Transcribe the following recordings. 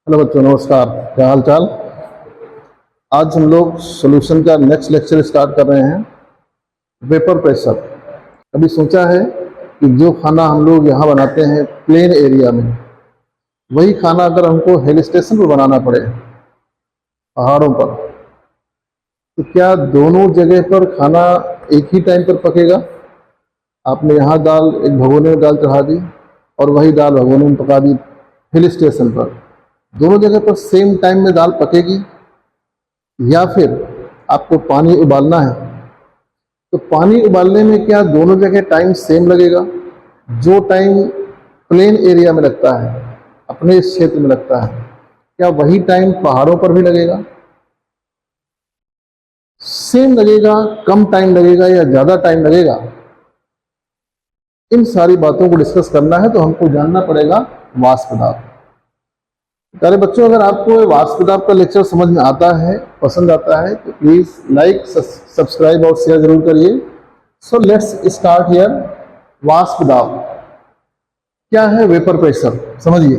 Hello बच्चों, नमस्कार। क्या हाल चाल। आज हम लोग सॉल्यूशन का नेक्स्ट लेक्चर स्टार्ट कर रहे हैं। Vapour pressure. कभी सोचा है कि जो खाना हम लोग यहाँ बनाते हैं प्लेन एरिया में, वही खाना अगर हमको हिल स्टेशन पर बनाना पड़े, पहाड़ों पर, तो क्या दोनों जगह पर खाना एक ही टाइम पर पकेगा? आपने यहाँ दाल एक भगोने में दाल चढ़ा दी और वही दाल भगोने में पका दी हिल स्टेशन पर, दोनों जगह पर सेम टाइम में दाल पकेगी? या फिर आपको पानी उबालना है तो पानी उबालने में क्या दोनों जगह टाइम सेम लगेगा? जो टाइम प्लेन एरिया में लगता है, अपने इस क्षेत्र में लगता है, क्या वही टाइम पहाड़ों पर भी लगेगा? सेम लगेगा, कम टाइम लगेगा या ज़्यादा टाइम लगेगा? इन सारी बातों को डिस्कस करना है तो हमको जानना पड़ेगा वाष्प दाब। प्यारे बच्चों, अगर आपको वाष्प दाब का लेक्चर समझ में आता है, पसंद आता है, तो प्लीज लाइक, सब्सक्राइब और शेयर जरूर करिए। So let's start here. वाष्प दाब क्या है? Vapour pressure. समझिए,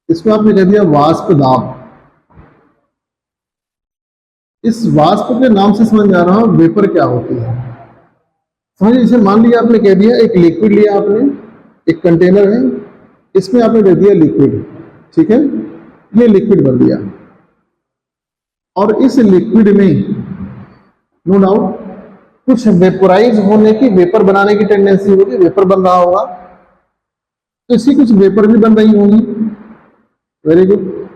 इसको आपने कह दिया वाष्प दाब। इस वाष्प के नाम से समझ में आ रहा हूं वेपर क्या होती है। समझिए, जैसे मान लिया आपने कह दिया एक लिक्विड लिया आपने, एक कंटेनर है, इसमें आपने दे दिया लिक्विड, ठीक है, ये लिक्विड बन दिया और इस लिक्विड में नो डाउट कुछ वेपोराइज होने की, वेपर बनाने की टेंडेंसी होगी, वेपर बन रहा होगा, तो इसकी कुछ वेपर भी बन रही होंगी। Very good.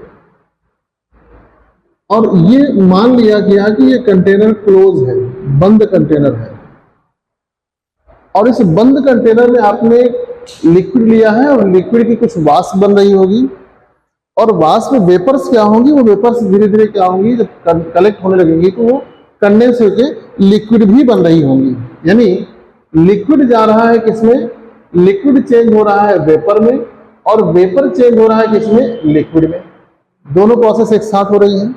और ये मान लिया गया कि ये कंटेनर क्लोज है, बंद कंटेनर है, और इस बंद कंटेनर में आपने लिक्विड लिया है और लिक्विड की कुछ वाष्प बन रही होगी, और वाष्प में वेपर्स क्या होंगी? वो वेपर्स धीरे धीरे क्या होंगी, जब कलेक्ट होने लगेंगी तो वो कंडेंस होके लिक्विड भी बन रही होंगी। यानी लिक्विड जा रहा है किसमें? लिक्विड चेंज हो रहा है वेपर में, और वेपर चेंज हो रहा है किसमें? लिक्विड में। दोनों प्रोसेस एक साथ हो रही है।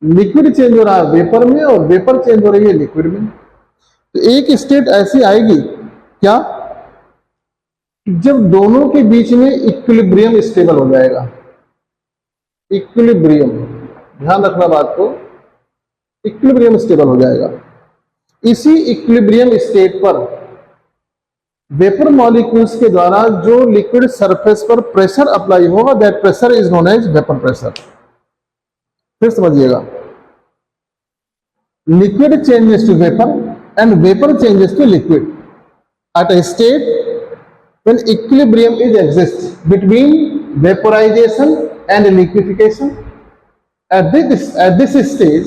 लिक्विड चेंज हो रहा है वेपर में और वेपर चेंज हो रही है लिक्विड में। तो एक स्टेट ऐसी आएगी क्या, जब दोनों के बीच में इक्विलिब्रियम स्टेबल हो जाएगा। इक्विलिब्रियम, ध्यान रखना बात को, इक्विलिब्रियम स्टेबल हो जाएगा। इसी इक्विलिब्रियम स्टेट पर वेपर मॉलिक्यूल्स के द्वारा जो लिक्विड सरफेस पर प्रेशर अप्लाई होगा, that pressure is known as vapour pressure. फिर समझिएगा, liquid changes to vapour and vapour changes to liquid at a state when equilibrium is exists between vaporization and liquefaction. At this stage,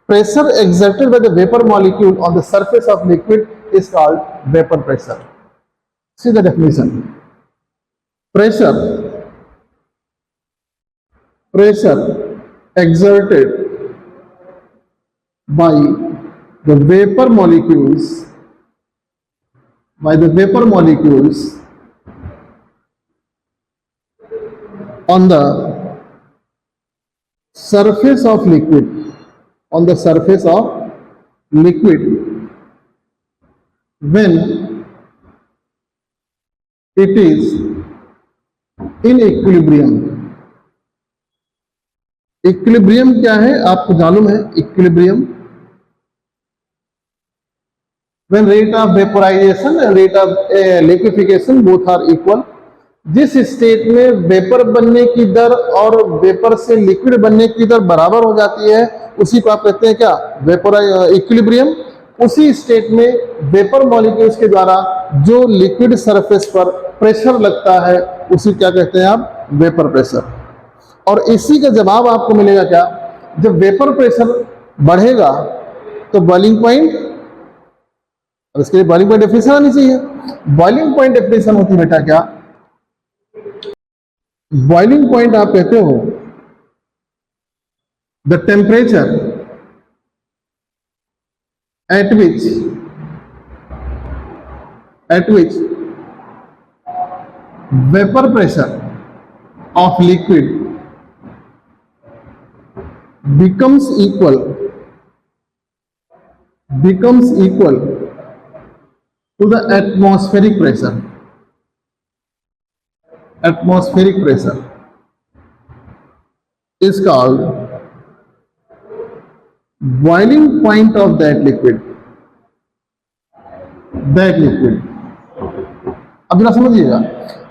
pressure exerted by the vapor molecule on the surface of liquid is called vapor pressure. See the definition. Pressure exerted by the vapor molecules on the surface of liquid, when it is in equilibrium. Equilibrium क्या है आपको मालूम है? Equilibrium when rate of vaporization and rate of liquefaction both are equal. जिस state में vapour बनने की दर और वेपर से लिक्विड बनने की दर बराबर हो जाती है, उसी को आप कहते हैं क्या? इक्विलिब्रियम। उसी स्टेट में वेपर मॉलिक्यूल्स के द्वारा जो लिक्विड सरफेस पर प्रेशर लगता है, उसी क्या कहते हैं आप? Vapour pressure. और इसी का जवाब आपको मिलेगा क्या? जब वेपर प्रेशर बढ़ेगा तो बॉइलिंग पॉइंट, और इसके लिए बॉइलिंग पॉइंट डेफिनेशन आनी चाहिए। बॉइलिंग पॉइंट डेफिनेशन होती है बेटा क्या? बॉइलिंग पॉइंट आप कहते हो the temperature at which vapour pressure of liquid becomes equal to the atmospheric pressure. is called boiling point of that liquid. अब जरा समझिएगा,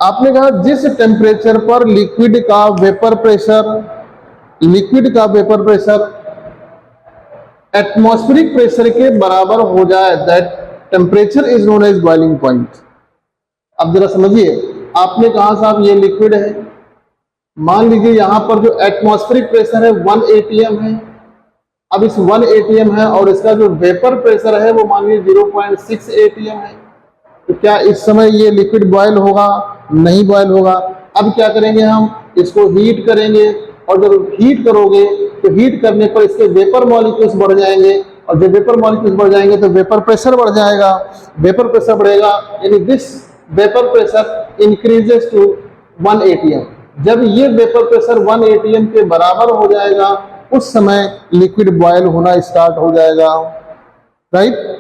आपने कहा जिस टेम्परेचर पर लिक्विड का वेपर प्रेशर एटमॉस्फेरिक प्रेशर के बराबर हो जाए, that temperature is known as boiling point. अब जरा समझिए, आपने कहा साहब ये लिक्विड है, मान लीजिए यहां पर जो एटमॉस्फेरिक प्रेशर है 1 atm है। अब इस 1 atm है और इसका जो वेपर प्रेशर है वो मान लीजिए 0.6 atm है। तो क्या इस समय ये लिक्विड बॉयल होगा? नहीं बॉयल होगा। अब क्या करेंगे, हम इसको हीट करेंगे, और जब हीट करोगे तो हीट करने पर इसके वेपर मॉलिक्यूल्स बढ़ जाएंगे, और जब वेपर मॉलिक्यूल्स बढ़ जाएंगे तो वेपर प्रेशर बढ़ जाएगा। वेपर प्रेशर बढ़ेगा यानी this vapour pressure increases to 1 atm। जब ये वेपर प्रेशर 1 atm के बराबर हो जाएगा, उस समय लिक्विड बॉयल होना स्टार्ट हो जाएगा, राइट।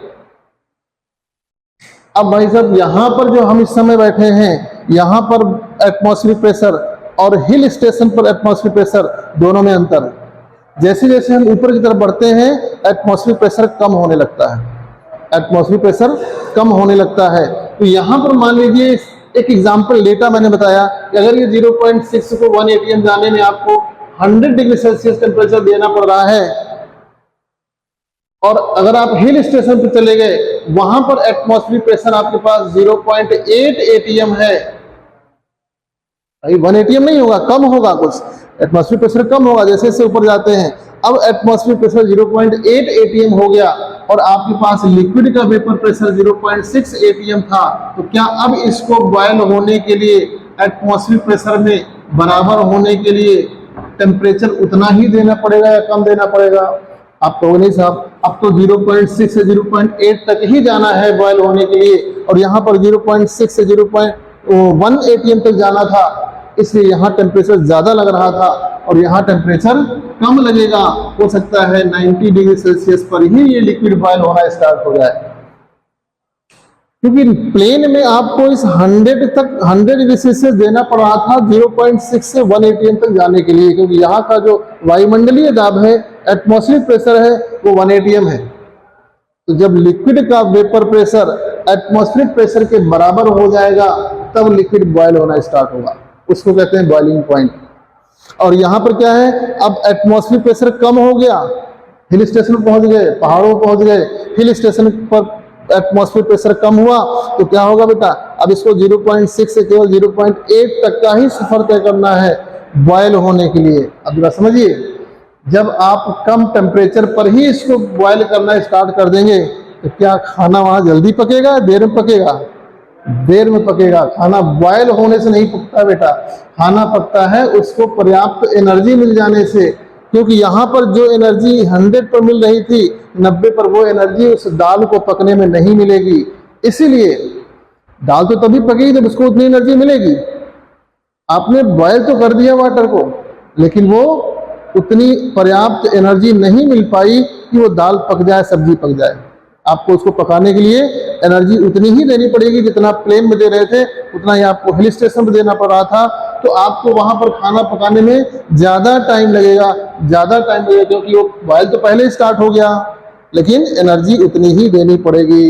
अब भाई साहब यहां पर जो हम इस समय बैठे हैं, यहां पर एटमॉस्फेरिक प्रेशर और हिल स्टेशन पर एटमॉस्फेरिक प्रेशर दोनों में अंतर है। जैसे जैसे हम ऊपर की तरफ बढ़ते हैं एटमॉस्फेरिक प्रेशर कम होने लगता है, एटमॉस्फेरिक प्रेशर कम होने लगता है। तो यहां पर मान लीजिए एक एग्जांपल लेटा मैंने बताया कि अगर ये 0.6 को 1 atm जाने में आपको 100 डिग्री सेल्सियस टेम्परेचर देना पड़ रहा है, और अगर आप हिल स्टेशन पर चले गए वहां पर एटमॉस्फेरिक प्रेशर आपके पास 0.8 atm है। 1 atm नहीं होगा, कम होगा, कुछ एटमॉस्फेरिक प्रेशर कम होगा जैसे जैसे ऊपर जाते हैं। अब एटमॉस्फेरिक प्रेशर 0.8 atm हो गया और आपके पास लिक्विड का वेपर प्रेशर 0.6 atm था, तो क्या अब इसको बॉयल होने के लिए एटमॉस्फेरिक प्रेशर में बराबर होने के लिए टेम्परेचर उतना ही देना पड़ेगा या कम देना पड़ेगा? आप कहोगे नहीं साहब, अब तो 0.6 से 0.8 तक ही जाना है बॉयल होने के लिए, और यहाँ पर 0.6 से 0.1 atm तक जाना था, इसलिए यहाँ टेम्परेचर ज्यादा लग रहा था और यहाँ टेम्परेचर कम लगेगा। हो सकता है 90 डिग्री सेल्सियस पर ही ये लिक्विड बॉयल होना स्टार्ट हो जाए, क्योंकि प्लेन में आपको इस 100 डिग्री सेल्सियस देना पड़ रहा था 0.6 से 1 atm तक जाने के लिए, क्योंकि यहाँ का जो वायुमंडलीय दाब है, एटमॉस्फेरिक प्रेशर है, वो 1 atm है। तो जब लिक्विड का वेपर प्रेशर एटमॉस्फेरिक प्रेशर के बराबर हो जाएगा तब लिक्विड बॉयल होना स्टार्ट होगा, उसको कहते हैं बॉइलिंग पॉइंट। और यहां पर क्या है, अब एटमॉस्फेरिक प्रेशर कम हो गया, हिल स्टेशन पहुंच गए, पहाड़ों पहुंच गए, हिल स्टेशन पर एटमॉस्फेरिक प्रेशर कम हुआ तो क्या होगा बेटा, अब इसको 0.6 से केवल 0.8 तक का ही सफर तय करना है बॉयल होने के लिए। अब जरा समझिए, जब आप कम टेम्परेचर पर ही इसको बॉयल करना स्टार्ट कर देंगे तो क्या खाना वहां जल्दी पकेगा, देर में पकेगा? देर में पकेगा। खाना बॉयल होने से नहीं पकता बेटा, खाना पकता है उसको पर्याप्त एनर्जी मिल जाने से, क्योंकि यहाँ पर जो एनर्जी 100 पर मिल रही थी 90 पर वो एनर्जी उस दाल को पकने में नहीं मिलेगी। इसीलिए दाल तो तभी पकेगी जब उसको उतनी एनर्जी मिलेगी। आपने बॉयल तो कर दिया वाटर को, लेकिन वो उतनी पर्याप्त एनर्जी नहीं मिल पाई कि वो दाल पक जाए, सब्जी पक जाए। आपको उसको पकाने के लिए एनर्जी उतनी ही देनी पड़ेगी जितना प्लेन में दे रहे थे, उतना ही आपको हिल स्टेशन पर देना पड़ रहा था। तो आपको वहां पर खाना पकाने में ज्यादा टाइम लगेगा, क्योंकि वो बॉयल तो पहले ही स्टार्ट हो गया, लेकिन एनर्जी उतनी ही देनी पड़ेगी।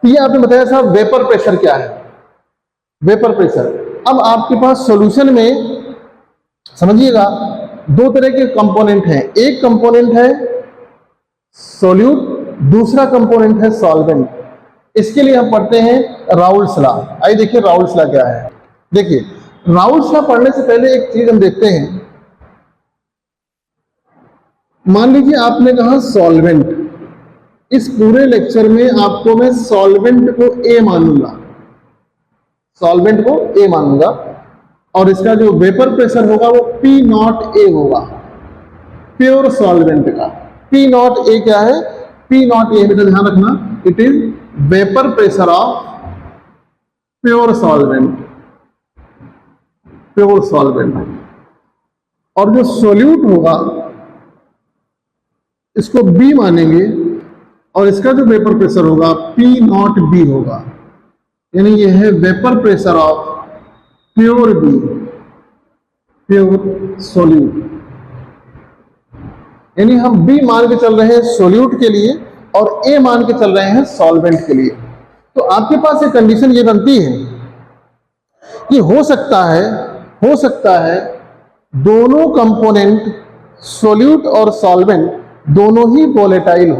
ये आपने बताया साहब वेपर प्रेशर क्या है, वेपर प्रेशर। अब आपके पास सॉल्यूशन में समझिएगा 2 तरह के कंपोनेंट हैं, एक कंपोनेंट है सॉल्यूट, दूसरा कंपोनेंट है सॉल्वेंट। इसके लिए हम पढ़ते हैं राउल्स लॉ। आइए देखिए राउल्स लॉ क्या है। देखिए राउल्स लॉ पढ़ने से पहले एक चीज हम देखते हैं। मान लीजिए आपने कहा सॉल्वेंट, इस पूरे लेक्चर में आपको मैं सॉल्वेंट को ए मानूंगा, सॉल्वेंट को ए मानूंगा, और इसका जो वेपर प्रेशर होगा वो P0A होगा, प्योर सॉल्वेंट का। P0A क्या है? P0A बेटा ध्यान रखना, it is vapour pressure of pure solvent, pure solvent. और जो सोल्यूट होगा इसको B मानेंगे, और इसका जो वेपर प्रेशर होगा P0B होगा, यानी यह है vapour pressure of pure B, pure solute, यानी हम बी मान के चल रहे हैं सोल्यूट के लिए और ए मान के चल रहे हैं सॉल्वेंट के लिए। तो आपके पास एक कंडीशन ये बनती है कि हो सकता है दोनों कंपोनेंट सोल्यूट और सॉल्वेंट दोनों ही वोलेटाइल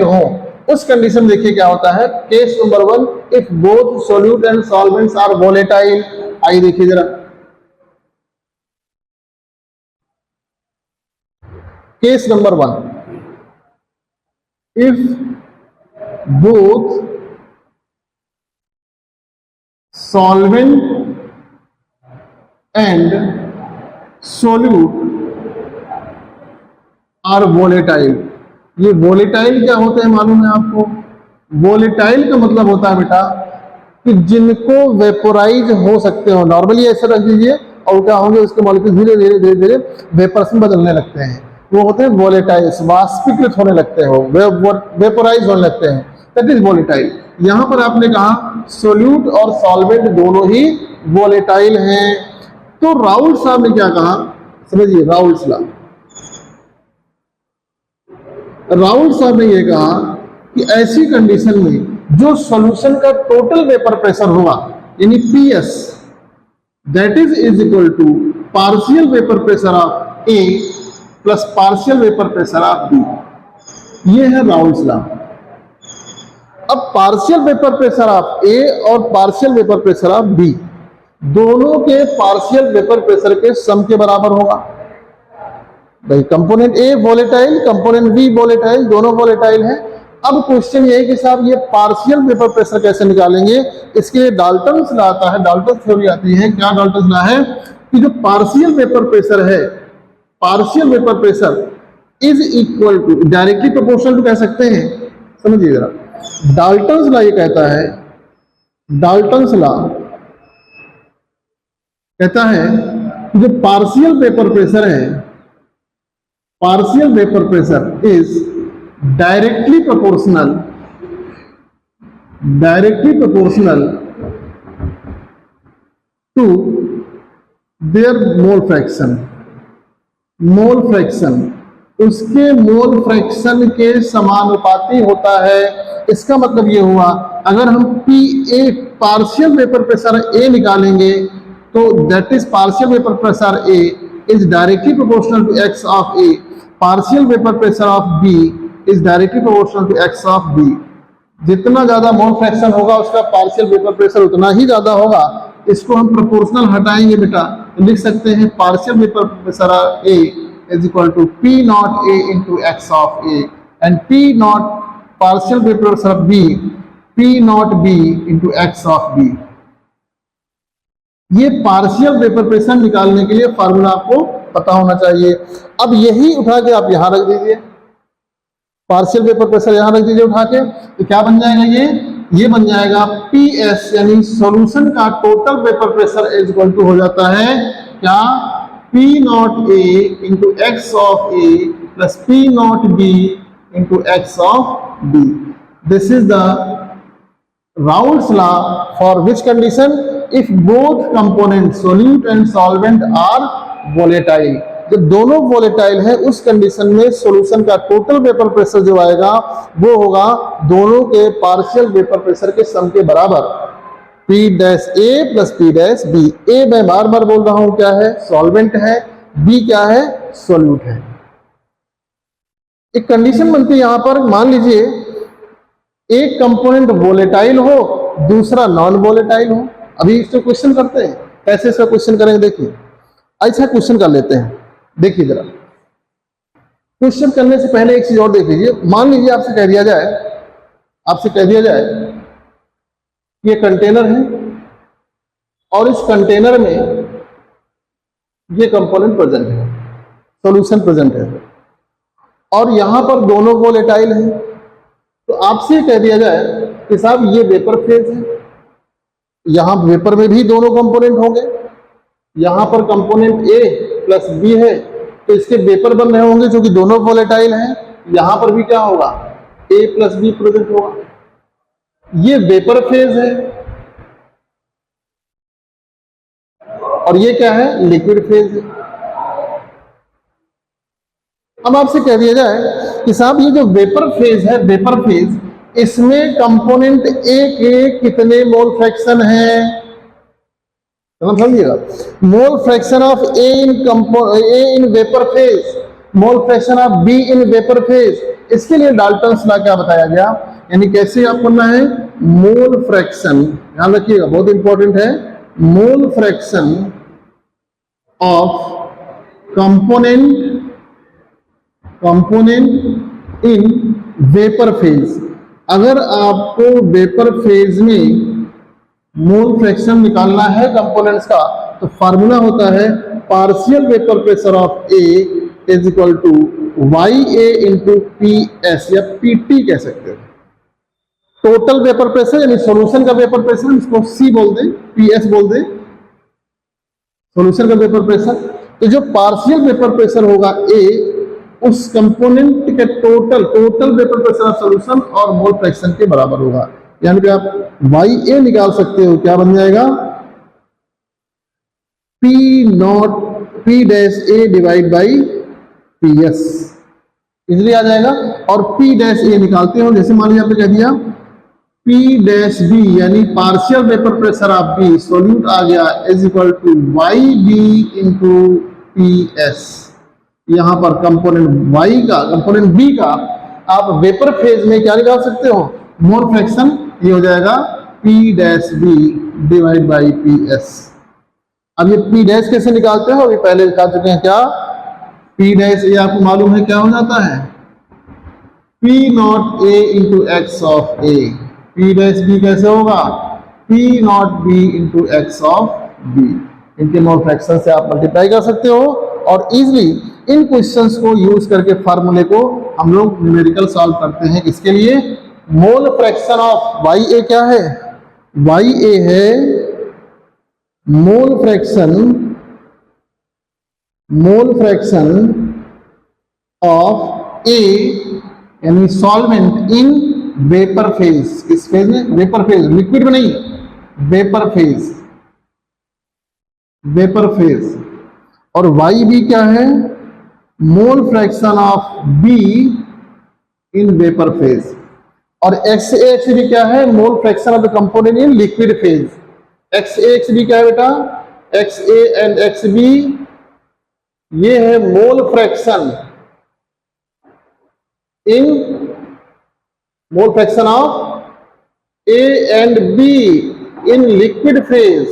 हों। उस कंडीशन देखिए क्या होता है। Case number 1, if both solute and solvents are volatile. आइए देखिए जरा, case number 1, if both solvent and solute are volatile। ये volatile क्या होते हैं मालूम है आपको? volatile का मतलब होता है बेटा कि जिनको वेपोराइज हो सकते हो। नॉर्मली ऐसे रख दीजिए और क्या होंगे, उसके मॉलिक्यूल धीरे धीरे वेपर्स में बदलने लगते हैं, वो होते हैं वोलेटाइल्स, वाष्पीकृत होने लगते हैं, वेपोराइज होने लगते हैं, दैट इज वोलेटाइल। यहां पर आपने कहा सोल्यूट और सॉल्वेंट दोनों ही वोलेटाइल हैं। तो राउल्ट साहब ने क्या कहा, समझिए राउल्ट लॉ। राउल्ट साहब ने यह कहा कि ऐसी कंडीशन में जो सॉल्यूशन का टोटल वेपर प्रेशर होगा, यानी PS, that is equal to partial vapour pressure of A plus partial vapour pressure of B. ये है राउल्ट लॉ। अब partial vapour pressure of A और partial vapour pressure of B दोनों के partial vapour pressure के सम के बराबर होगा। भाई component A volatile, component B volatile, दोनों वोलेटाइल हैं। अब क्वेश्चन ये है कि साहब ये पार्शियल वेपर प्रेशर कैसे निकालेंगे? इसके लिए डाल्टन्स लॉ आता है, डाल्टन थ्योरी आती है। क्या डाल्टन लॉ है कि जो पार्शियल वेपर प्रेशर है, partial vapour pressure is equal to, directly proportional to कह सकते हैं, समझिए जरा। डाल्टन्स लॉ ये कहता है, डाल्टन्स लॉ कहता है कि जो पार्शियल वेपर प्रेशर है, partial vapour pressure is directly proportional to their mole fraction. Mole fraction उसके मोल फ्रैक्शन के समानुपाती होता है। इसका मतलब ये हुआ, अगर हम p A partial vapour pressure A निकालेंगे तो that is partial vapour pressure A is directly proportional to x of A, partial vapour pressure of B is directly proportional to x of B. जितना ज्यादा mole fraction होगा उसका partial vapour pressure उतना ही ज्यादा होगा। इसको हम प्रोपोर्शनल हटाएंगे बेटा, तो लिख सकते हैं partial vapour pressure A is equal to P naught A into X of A and P naught partial vapor pressure of B, P naught B into X of B। ये पार्शियल वेपर प्रेशर निकालने के लिए formula आपको पता होना चाहिए। अब यही उठा के आप यहां रख दीजिए, पार्शियल वेपर प्रेशर यहां रख दीजिए उठा के, तो क्या बन जाएगा? ये बन जाएगा PS, यानी सॉल्यूशन का total vapour pressure is equal to हो जाता है क्या? P naught A into X of A plus P naught B into X of B. This is the Raoult's law for which condition? If both components solute and solvent are volatile। जब दोनों volatile है उस condition में solution का total vapour pressure जो आएगा वो होगा दोनों के पार्शियल वेपर प्रेशर के सम के बराबर, P dash A plus P dash B। A मैं बार बार बोल रहा हूं क्या है? सॉल्वेंट है। B क्या है? सोल्यूट है। एक कंडीशन बनती है यहां पर, मान लीजिए एक कंपोनेंट वोलेटाइल हो, दूसरा नॉन वोलेटाइल हो। अभी इसको क्वेश्चन करते हैं, कैसे इसका क्वेश्चन करेंगे देखिए। अच्छा क्वेश्चन कर लेते हैं, देखिए जरा। क्वेश्चन करने से पहले एक चीज और देख लीजिए। मान लीजिए आपसे कह दिया जाए ये कंटेनर है और इस कंटेनर में ये कंपोनेंट प्रेजेंट है, सॉल्यूशन प्रेजेंट है और यहां पर दोनों वोलेटाइल हैं। तो आपसे कह दिया जाए कि साहब ये वेपर फेज है, यहां वेपर में भी दोनों कंपोनेंट होंगे, यहां पर कंपोनेंट A प्लस B है तो इसके वेपर बन रहे होंगे जो कि दोनों वोलेटाइल हैं। यहां पर भी क्या होगा? A प्लस B प्रेजेंट होगा। ये वेपर फेज है और ये क्या है, लिक्विड फेज है। अब आपसे कह दिया जाए कि साहब ये जो वेपर फेज है, वेपर फेज, इसमें कंपोनेंट ए के कितने मोल फ्रैक्शन है, समझिएगा। मोल fraction of A in vapour phase, mole fraction of B in vapour phase, इसके लिए डाल्टन्स लॉ क्या बताया गया, यानी कैसे आप करना है, मोल फ्रैक्शन, ध्यान रखिएगा बहुत इंपॉर्टेंट है, mole fraction of component in vapour phase. अगर आपको वेपर फेज में मोल फ्रैक्शन निकालना है कंपोनेंट्स का, तो फार्मूला होता है partial vapour pressure of A is equal to Y A into P S, या पीटी कह सकते हैं। टोटल वेपर प्रेशर यानी सॉल्यूशन का वेपर प्रेशर, इसको सी बोल दे, पी एस बोल दे, सॉल्यूशन का वेपर प्रेशर। तो जो पार्शियल वेपर प्रेशर होगा ए, उस कंपोनेंट के total vapour pressure of solution और मोल फ्रैक्शन के बराबर होगा। यानी कि आप वाई ए निकाल सकते हो, क्या बन जाएगा, P dash A divide by P s, easily आ जाएगा। और पी डैश ए निकालते हो, जैसे मान लीजिए आपने कह दिया पी डैश बी यानी partial vapour pressure of B, solute आ गया, is equal to y B into P s. यहां पर कंपोनेंट वाई का, कंपोनेंट बी का आप वेपर फेज में क्या निकाल सकते हो, मोल फ्रैक्शन, ये हो जाएगा P dash B divide by P S. अब ये पी डैश कैसे निकालते हो, अभी पहले दिखा चुके हैं, क्या पी डैश ये आपको मालूम है क्या हो जाता है, P not A into X of A, P dash B कैसे होगा, P not B into X of B. इनके मोल फ्रैक्शन से आप मल्टीप्लाई कर सकते हो और इजिली इन क्वेश्चंस को यूज करके फार्मूले को हम लोग न्यूमेरिकल सॉल्व करते हैं। किसके लिए, मोल फ्रैक्शन ऑफ वाई ए क्या है, वाई ए है मोल फ्रैक्शन ऑफ ए यानी सॉल्वेंट इन वेपर फेज। किस फेज में, वेपर फेज, लिक्विड में नहीं, वेपर फेज। और वाई बी क्या है, mole fraction of B in vapour phase. और एक्स ए एक्स बी क्या है, mole fraction of the component in liquid phase. X A X B क्या है बेटा, X A and X B, ये है mole fraction of A and B in liquid phase.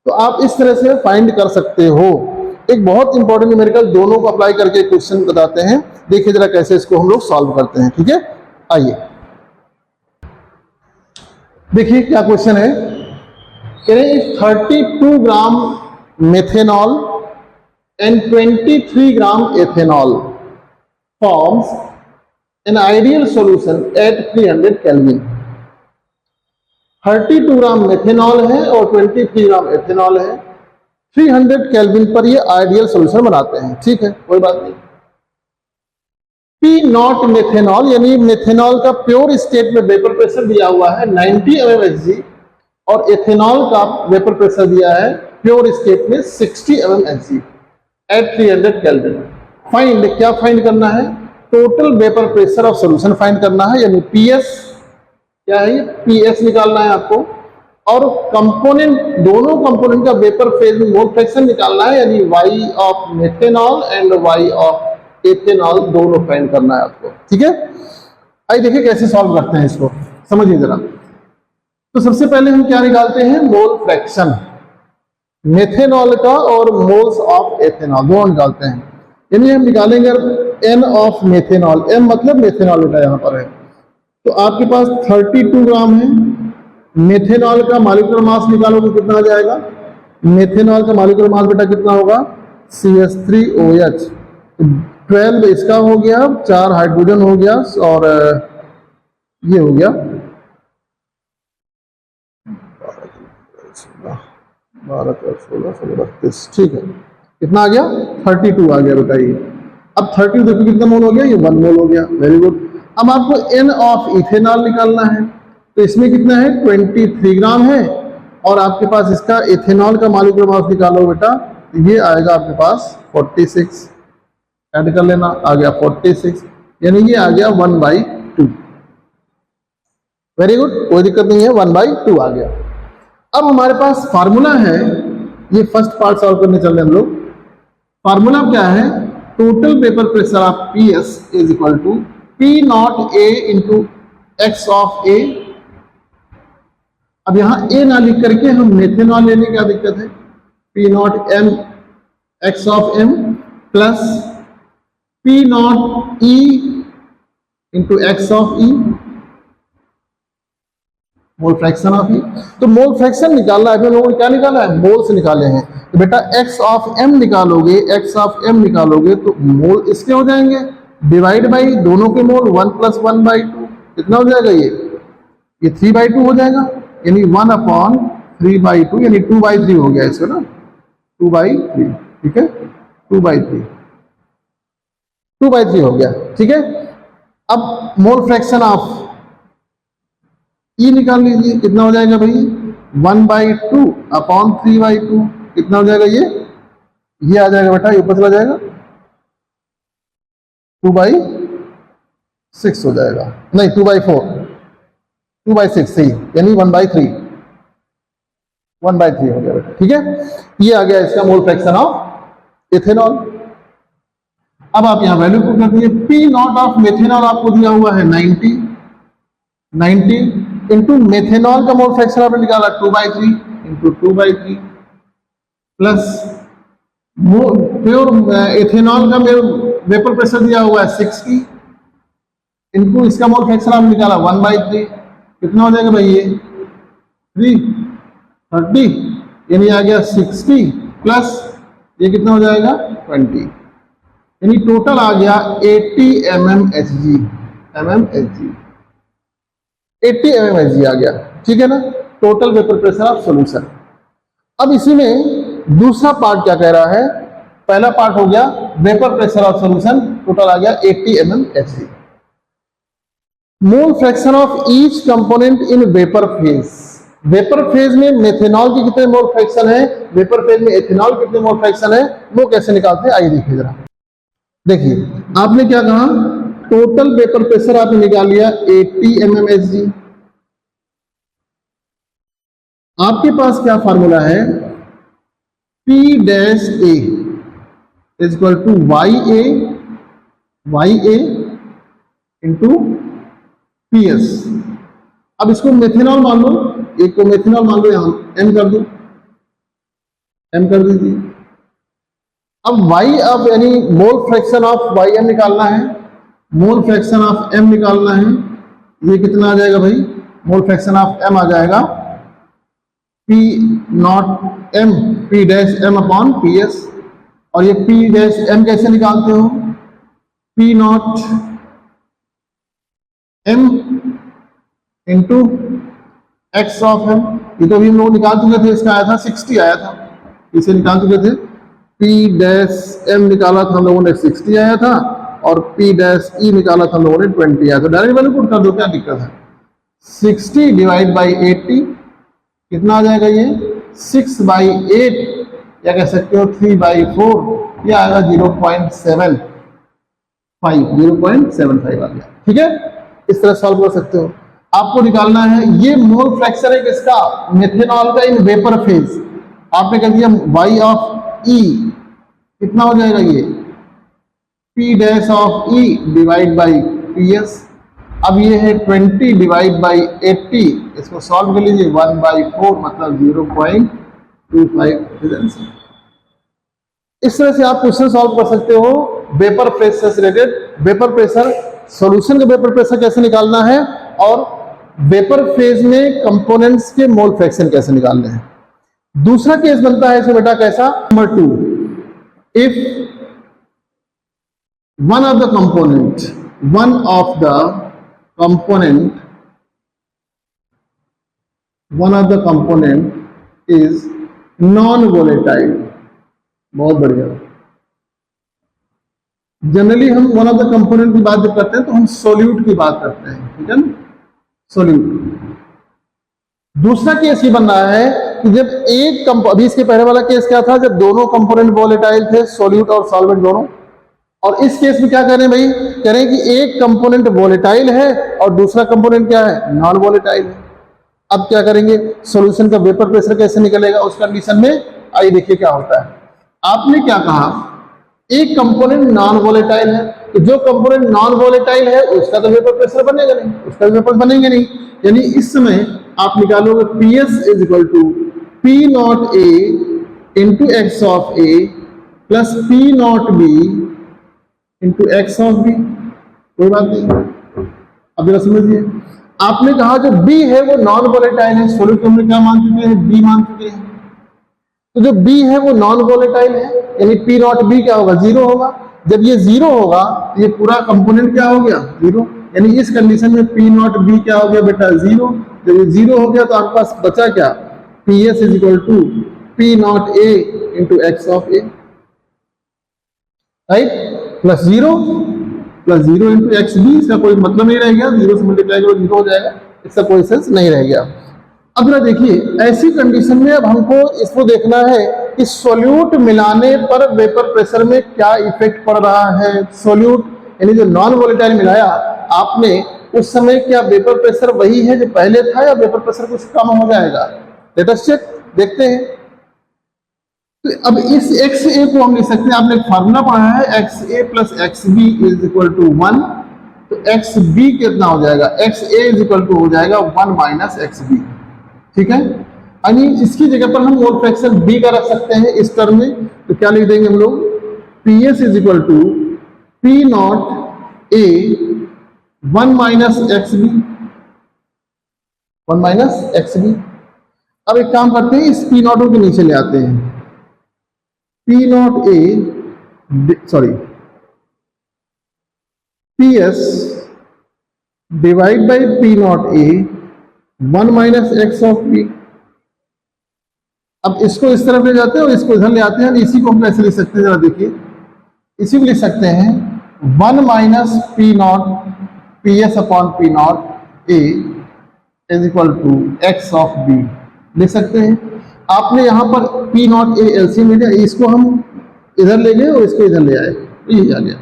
तो आप इस तरह से फाइंड कर सकते हो। एक बहुत इंपॉर्टेंट न्यूमेरिकल, दोनों को अप्लाई करके क्वेश्चन बताते हैं, देखिए जरा कैसे इसको हम लोग सॉल्व करते हैं, ठीक है। आइए देखिए क्या क्वेश्चन है, कह रहे हैं 32 gram methanol and 23 gram ethanol forms an ideal solution at 300 kelvin. 32 gram methanol है और 23 ग्राम एथेनॉल है, 300 केल्विन पर ये आइडियल सॉल्यूशन बनाते हैं, ठीक है, कोई बात नहीं। पी नॉट मेथेनॉल यानी मेथेनॉल का प्योर स्टेट में वेपर प्रेशर दिया हुआ है 90 mmHg और एथेनॉल का वेपर प्रेशर दिया है प्योर स्टेट में 60 mmHg एट 300 केल्विन। फाइंड, क्या फाइंड करना है, total vapour pressure of solution find करना है, यानी पीएस क्या है, पीएस निकालना है आपको। और कंपोनेंट, दोनों कंपोनेंट का वेपर फेज में मोल फ्रैक्शन निकालना है, यानी Y of methanol and Y of ethanol दोनों फाइंड करना है आपको, ठीक है। आइए देखिए कैसे सॉल्व करते हैं इसको, समझिए जरा। तो सबसे पहले हम क्या निकालते हैं, मोल फ्रैक्शन मेथेनॉल का और मोल्स ऑफ एथेनॉल दोनों निकालते हैं। यानी हम निकालेंगे एन ऑफ मेथेनॉल, एम मतलब मेथेनॉल बेटा यहाँ पर है। तो आपके पास 32 ग्राम है, मेथेनॉल का मॉलिक्यूलर मास निकालोगे कितना आ जाएगा, मेथेनॉल का मॉलिक्यूलर मास बेटा कितना होगा, CH3OH। 12 इसका हो गया, 4 हाइड्रोजन हो गया और ये हो गया 12 16 32, ठीक है। कितना आ गया, 32 आ गया बताइए। अब 32 देखो कितना मोल हो गया, ये 1 मोल हो गया, वेरी गुड। अब आपको एन ऑफ इथेनॉल निकालना है, तो इसमें कितना है, 23 ग्राम है और आपके पास इसका इथेनॉल का मॉलिक्यूलर मास निकालो बेटा, ये आएगा आपके पास 46, ऐड कर लेना, आ गया 46, यानी ये आ गया 1/2। वेरी गुड, कोई दिक्कत नहीं है, 1/2 आ गया। अब हमारे पास फार्मूला है, ये फर्स्ट पार्ट सॉल्व करने चल रहे हम लोग। फार्मूला क्या है? Total vapour pressure of PS is equal to P0A into X of A। अब यहां A ना लिख करके हम मेथेनॉल लेने, क्या दिक्कत है? P0M x of M plus P0E into X of E, mole fraction of E। तो मोल फ्रैक्शन निकालना है, लोगों ने क्या निकाला है? मोल से निकाले हैं। तो बेटा एक्स ऑफ M निकालोगे, एक्स ऑफ M निकालोगे तो मोल इसके हो जाएंगे, डिवाइड बाई दोनों के मोल 1 + 1/2, कितना हो जाएगा? ये 3/2 हो जाएगा, यानी 1/3/2, यानी 2/3 हो गया इसका ना, 2/3, ठीक है, 2/3 हो गया, ठीक है। अब मोल फ्रैक्शन ऑफ E निकाल लीजिए, कितना हो जाएगा भाई? 1/2/3/2, कितना हो जाएगा? ये आ जाएगा बेटा, ये ऊपर चला जाएगा, 2/6 हो जाएगा, नहीं 2/4, 2/6 सही, यानी 1/3 हो गया बेटा, ठीक है। ये आ गया इसका मोल फ्रैक्शन ऑफ इथेनॉल। अब आप यहां वैल्यू पुट कर दीजिए। P0 ऑफ मेथेनॉल आपको दिया हुआ है 90 इंटू मेथेनॉल का मोल फ्रैक्शन आपने निकाला 2/3 इंटू 2/3 प्लस प्योर इथेनॉल का वेपर प्रेशर दिया हुआ है 60 इंटू इसका मोल फ्रैक्शन आपने निकाला 1/3, कितना हो जाएगा भाई? ये 30, यानी आ गया 60 प्लस ये कितना हो जाएगा? 20, यानी टोटल आ गया 80 mmHg, 80 mmHg आ गया, ठीक है ना, total vapour pressure of solution. अब इसी में दूसरा पार्ट क्या कह रहा है? पहला पार्ट हो गया vapour pressure of solution, total आ गया 80 mmHg। Mole fraction of each component in vapour phase. Vapour phase में मेथेनॉल की कितने मोल फ्रैक्शन है, वेपर फेज में एथेनॉल कितने मोल फ्रैक्शन है, वो कैसे निकालते हैं? आइए देखिए जरा। देखिए आपने क्या कहा? टोटल वेपर प्रेशर आपने निकाल लिया 80 mmHg। आपके पास क्या फार्मूला है? P dash A is equal to YA into PS। अब इसको मेथेनॉल मान लो, एक को मेथेनॉल मान लो, यहां M कर दो, M कर दीजिए। अब Y अब यानी मोल फ्रैक्शन ऑफ YM निकालना है, मोल फ्रैक्शन ऑफ M निकालना है। ये कितना आ जाएगा भाई? मोल फ्रैक्शन ऑफ M आ जाएगा P0M, P dash M upon PS। और ये P डैश M कैसे निकालते हो? P0M into X of M। ये तो अभी हम लोग निकाल चुके थे, इसका आया था 60 आया था, इसे निकाल चुके थे। P डैश M निकाला था हम लोगों ने 60 आया था, और P डैश E निकाला था हम लोगों ने 20 आया था। डायरेक्ट वैल्यू पुट कर दो, क्या दिक्कत है? 60 डिवाइड बाई 80 कितना आ जाएगा? ये 6/8, या कह सकते हो 3/4, ये आएगा 0.75 आ गया, ठीक है। इस तरह सॉल्व कर सकते हो। आपको निकालना है ये मोल फ्रैक्शन है किसका? मेथेनॉल का इन वेपर फेज। आपने कह दिया Y ऑफ E कितना हो जाएगा? ये P dash of E divide by PS। अब ये है 20 डिवाइड बाई 80, इसको सॉल्व कर लीजिए, 1/4 मतलब 0.25। इस तरह से आप क्वेश्चन सॉल्व कर सकते हो वेपर प्रेशर से रिलेटेड। वेपर प्रेशर, सॉल्यूशन का वेपर प्रेशर कैसे निकालना है, और वेपर फेज में कंपोनेंट्स के मोल फ्रैक्शन कैसे निकालने हैं। दूसरा केस बनता है इसमें बेटा कैसा? Number 2, if one of the component is non-volatile। बहुत बढ़िया। जनरली हम वन ऑफ द कंपोनेंट की बात जब करते हैं तो हम सोल्यूट की बात करते हैं, ठीक है ना, सोल्यूट। दूसरा केस ये बन रहा है कि जब एक अभी इसके पहले वाला केस क्या था, जब दोनों कंपोनेंट वोलेटाइल थे, सॉल्यूट और सॉल्वेंट दोनों। और इस केस में क्या कह रहे हैं भाई, कह रहे हैं कि एक कंपोनेंट वोलेटाइल है और दूसरा कंपोनेंट क्या है, नॉन वोलेटाइल है। अब क्या करेंगे, सॉल्यूशन का वेपर प्रेशर कैसे निकलेगा उस कंडीशन में, आइए देखिए क्या होता है। आपने क्या कहा, एक कंपोनेंट नॉन वोलेटाइल है, तो जो कंपोनेंट नॉन वोलेटाइल है उसका तो वेपर प्रेशर बनेगा नहीं, उसका वेपर बनेंगे नहीं। यानी इस समय आप निकालोगे PS is equal to P not A into X of A plus P not B into X of B। कोई बात नहीं, अब जरा समझिए। आपने कहा जो B है वो नॉन वोलेटाइल है, सॉल्यूट हमने क्या मान चुके हैं, B मान चुके हैं। तो जो B है वो नॉन वोलेटाइल है, यानी P नॉट B क्या होगा, जीरो होगा। जब ये जीरो होगा तो ये पूरा कंपोनेंट क्या हो गया, जीरो। यानी इस कंडीशन में P नॉट B क्या हो गया बेटा, जीरो। जब ये जीरो हो गया तो आपके पास बचा क्या, PS is equal to P not A into X of A, right, plus zero into X B. इसका कोई मतलब नहीं रह गया, जीरो से मल्टीप्लाई करो जीरो हो जाएगा, इसका कोई सेंस नहीं रह गया। अब जरा देखिए, ऐसी कंडीशन में अब हमको इसको देखना है कि सॉल्यूट मिलाने पर वेपर प्रेशर में क्या इफेक्ट पड़ रहा है। सॉल्यूट यानी जो नॉन वोलेटाइल मिलाया आपने, उस समय क्या वेपर प्रेशर वही है जो पहले था या वेपर प्रेशर कुछ कम हो जाएगा। लेट अस चेक, देखते हैं। तो अब इस XA को हम लिख सकते हैं, आपने फार्मूला पढ़ा है XA plus XB is equal to 1। तो XB कितना हो जाएगा, XA इज इक्वल टू हो जाएगा 1 माइनस XB, ठीक है। यानी इसकी जगह पर हम मोल फ्रैक्शन B का रख सकते हैं इस टर्म में। तो क्या लिख देंगे हम लोग, PS is equal to P not A 1 minus XB, 1 minus XB। अब एक काम करते हैं, इस P नॉट को नीचे ले आते हैं। P not A sorry PS divide by P not A 1 minus x of B। अब इसको इस तरफ ले जाते हैं और इसको इधर ले आते हैं। इसी को हम कैसे लिख सकते हैं, जरा देखिए। इसी को लिख सकते हैं 1 minus P not PS upon P not A is equal to x of B लिख सकते हैं। आपने यहां पर P नॉट A एलसीएम ले लिया, इसको हम इधर ले गए और इसको इधर ले आए, ये आ गया।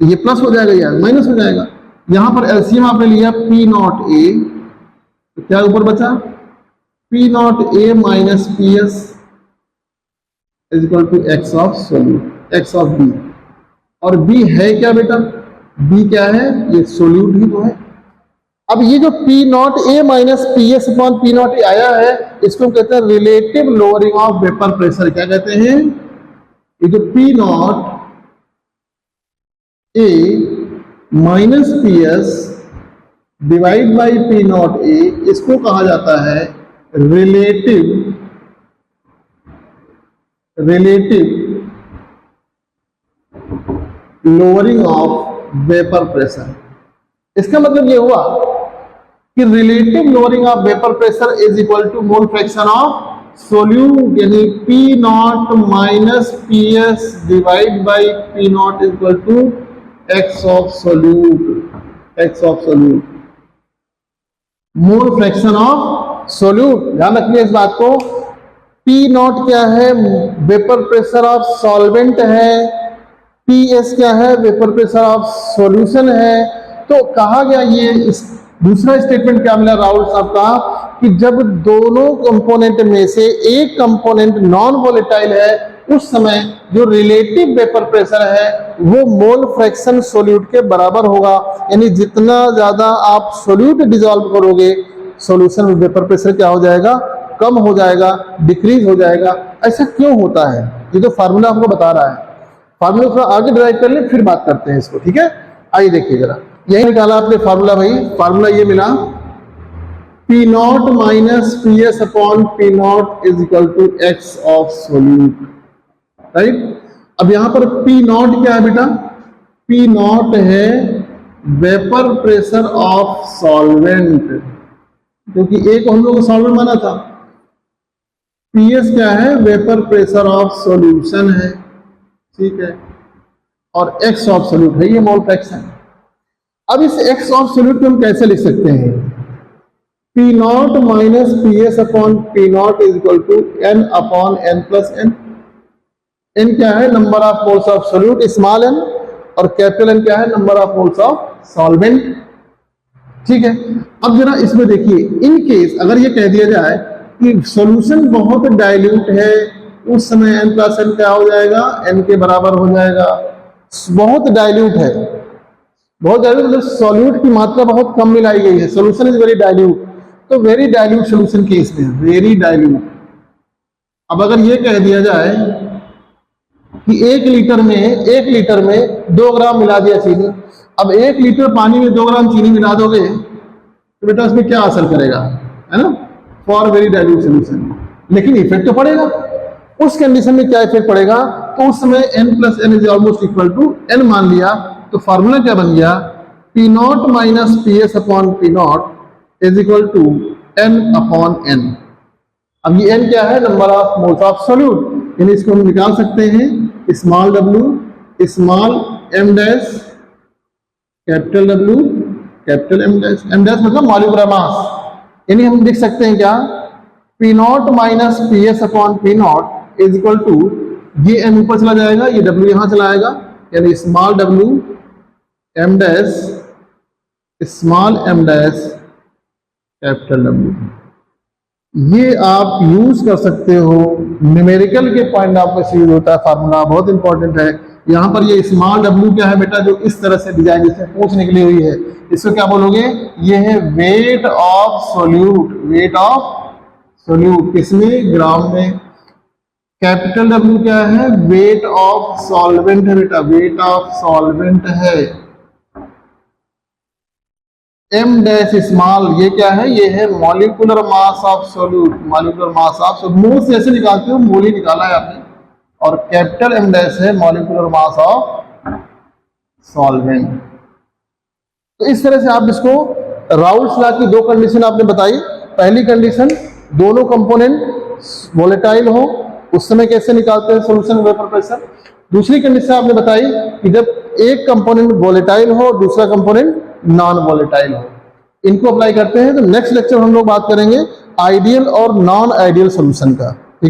ये प्लस हो जाएगा, यार माइनस हो जाएगा। यहां पर एलसीएम आपने लिया P नॉट A, तो क्या ऊपर बचा, P not A minus PS is equal to x of solute, X of B। और B है क्या बेटा, B क्या है, ये सोल्यूट ही तो है। अब ये जो P not A minus PS upon P not A आया है, इसको हम कहते हैं relative lowering of vapour pressure. क्या कहते हैं, ये जो P not A minus PS divide by P not A, इसको कहा जाता है relative lowering of vapour pressure. इसका मतलब ये हुआ कि relative lowering of vapour pressure is equal to mole fraction of solute, यानी P not minus PS divide by P not is equal to x of solute, X of solute, mole fraction of solute. ध्यान रखिए इस बात को। P not क्या है, vapour pressure of solvent है। PS क्या है, वेपर प्रेशर ऑफ सॉल्यूशन है। तो कहा गया, ये इस दूसरा स्टेटमेंट क्या मिला राहुल साहब का, कि जब दोनों कंपोनेंट में से एक कंपोनेंट नॉन वोलेटाइल है, उस समय जो रिलेटिव वेपर प्रेशर है वो मोल फ्रैक्शन सोल्यूट के बराबर होगा। यानी जितना ज्यादा आप सोल्यूट डिसॉल्व करोगे, सॉल्यूशन में वेपर प्रेशर क्या हो जाएगा, कम हो जाएगा, डिक्रीज हो जाएगा। ऐसा क्यों होता है, ये तो फार्मूला आपको बता रहा है। फार्मूला थोड़ा आगे ड्राइव कर ले, फिर बात करते हैं इसको, ठीक है। आइए देखिए जरा, यही निकाला आपने फार्मूला भाई। फार्मूला ये मिला P not minus PS upon P not is equal to x of solute, right. अब यहां पर P नॉट क्या है बेटा, P नॉट है वेपर प्रेशर ऑफ सॉल्वेंट, क्योंकि एक हम लोग सॉल्वेंट माना था। PS क्या है, वेपर प्रेशर ऑफ सॉल्यूशन है, ठीक है। और एक्स ऑफ सोल्यूट है ये मोल फ्रैक्शन। अब इस एक्स ऑफ सोल्यूट को हम कैसे लिख सकते हैं, P nought minus P S upon P nought is equal to N upon N plus N. N क्या है? Number of moles of solute small N, और कैपिटल एन क्या है? Number of moles of solvent. ठीक है, अब जरा इसमें देखिए, इन केस अगर ये कह दिया जाए कि सॉल्यूशन बहुत डाइल्यूट है, उस समय n प्लस एन क्या हो जाएगा? n के बराबर हो जाएगा। बहुत डाइल्यूट है, बहुत डाइल्यूट मतलब सॉल्यूट की मात्रा बहुत कम मिलाई गई है, सॉल्यूशन इज वेरी डाइल्यूट। तो वेरी डाइल्यूट सॉल्यूशन केस में वेरी डाइल्यूट। अब अगर ये कह दिया जाए कि 1 लीटर में 2 ग्राम मिला दिया चीनी, अब 1 लीटर पानी में 2 ग्राम चीनी मिला दोगे तो बेटा उसमें क्या असर करेगा, है ना? फॉर वेरी डाइल्यूट सॉल्यूशन, लेकिन इफेक्ट तो पड़ेगा। उस कंडीशन में क्या इफेक्ट पड़ेगा? तो उस समय n plus N is almost equal to n मान लिया, तो फॉर्मूला क्या बन गया? P nought minus P S upon P nought is equal to n upon n। अब ये n क्या है? Number of moles of solute, यानी इसको हम निकाल सकते हैं small w small m dash capital W capital m dash. m dash मतलब मॉलिक्यूलर मास, यानी हम लिख सकते हैं क्या? P nought minus P S upon P nought is equal to, ये m ऊपर चला जाएगा, ये w यहां चला आएगा, यानी small w m dash small m dash capital W। ये आप यूज कर सकते हो, न्यूमेरिकल के पॉइंट ऑफ व्यू से यूज होता है फार्मूला, बहुत इंपॉर्टेंट है। यहाँ पर ये स्मॉल w क्या है बेटा? जो इस तरह से डिजाइन जिसमें पूंछ निकली हुई है, इसको क्या बोलोगे? ये है weight of solute, weight of solute किसमें? ग्राम में। कैपिटल W क्या है? वेट ऑफ सॉल्वेंट है बेटा, वेट ऑफ सॉल्वेंट है। m डैश स्मॉल ये क्या है? ये है molecular mass of solute, molecular mass of solute. Mole से ऐसे निकालते हो, मोल ही निकाला है आपने, और कैपिटल M डैश है मॉलिक्यूलर मास ऑफ सॉल्वेंट। तो इस तरह से आप इसको राउल्ट्स लॉ की 2 कंडीशन आपने बताई। पहली कंडीशन, दोनों कंपोनेंट वोलेटाइल हो, उस समय कैसे निकालते हैं सॉल्यूशन वेपर प्रेशर। दूसरी कंडीशन आपने बताई कि जब एक कंपोनेंट वोलेटाइल हो, दूसरा कंपोनेंट नॉन वोलेटाइल हो। इनको अप्लाई करते हैं। तो नेक्स्ट लेक्चर हम लोग बात करेंगे आइडियल और नॉन आइडियल सॉल्यूशन का।